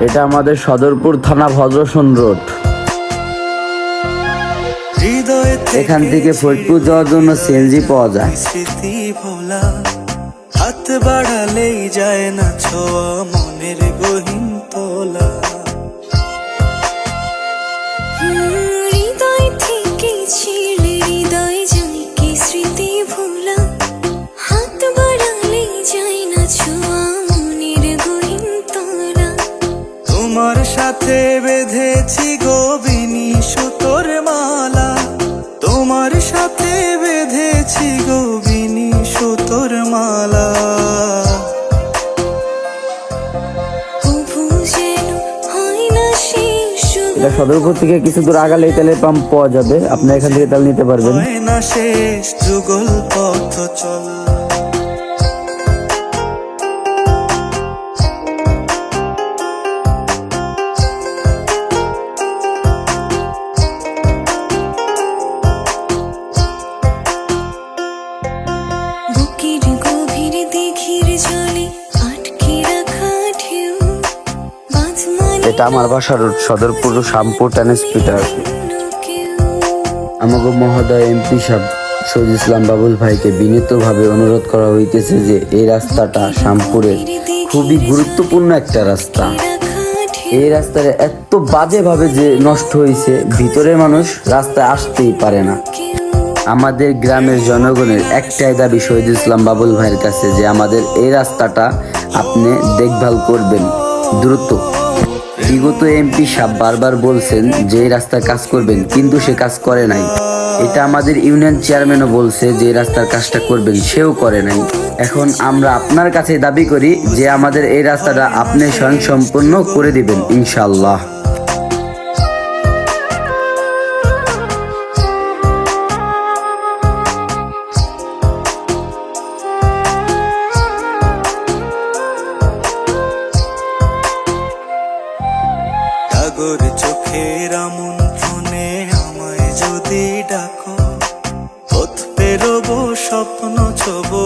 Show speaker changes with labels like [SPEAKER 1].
[SPEAKER 1] এটা আমাদের সদরপুর থানা ভদ্রসন রোড। এখান থেকে ফরিদপুর যাওয়ার জন্য সিএনজি পাওয়া যায়।
[SPEAKER 2] স্মৃতি ভোলা হাত বাড়ালেই যায় না ছোঁয়া মনের গহীন তোলা।
[SPEAKER 3] হৃদয় থেকে ছিলে হৃদয় যায় কি স্মৃতি ভোলা হাত বাড়ালেই যায় না ছোঁয়া মনের গহীন তোলা।
[SPEAKER 2] তোমার সাথে বেঁধেছি গোবিনী সুতোর মালা, তোমার সাথে বেঁধেছি গোবিনী সুতোর মালা।
[SPEAKER 1] এটা সদরপুর থেকে কিছু দূর আগালে তেলের পাম্প পাওয়া যাবে, আপনি এখান থেকে তেল নিতে পারবেন।
[SPEAKER 2] হয় না শেষ যুগল পথ চল।
[SPEAKER 3] বুকের গভীর দিঘির জলে আটকে রাখা ঢেউ বাজমানি
[SPEAKER 1] এটা আমার বাসা রোড, সদরপুর শ্যামপুর ট্রান্সমিটার। আমাকে মহোদয় এমপি সাহেব সৈয়দ ইসলাম বাবুল ভাইকে বিনীতভাবে অনুরোধ করা হইতেছে যে এই রাস্তাটা শ্যামপুরের খুবই গুরুত্বপূর্ণ একটা রাস্তা। এই রাস্তাটা এত বাজেভাবে যে নষ্ট হয়েছে, ভিতরের মানুষ রাস্তায় আসতেই পারে না। আমাদের গ্রামের জনগণের একটাই দাবি শহীদ ইসলাম বাবুল ভাইয়ের কাছে যে আমাদের এই রাস্তাটা আপনি দেখভাল করবেন দ্রুত। বিগত এমপি সাহেব বারবার বলছেন যে এই রাস্তার কাজ করবেন, কিন্তু সে কাজ করে নাই। এটা আমাদের ইউনিয়ন চেয়ারম্যানও বলছে যে এই রাস্তার কাজটা করবেন, সেও করে নাই। এখন আমরা আপনার কাছে দাবি করি যে আমাদের এই রাস্তাটা আপনি স্বয়ং সম্পূর্ণ করে দিবেন ইনশাআল্লাহ।
[SPEAKER 2] সাগর চোখের আমন্ত্রণে আমায় যদি ডাকো, পথ পেরোবো স্বপ্ন ছোবো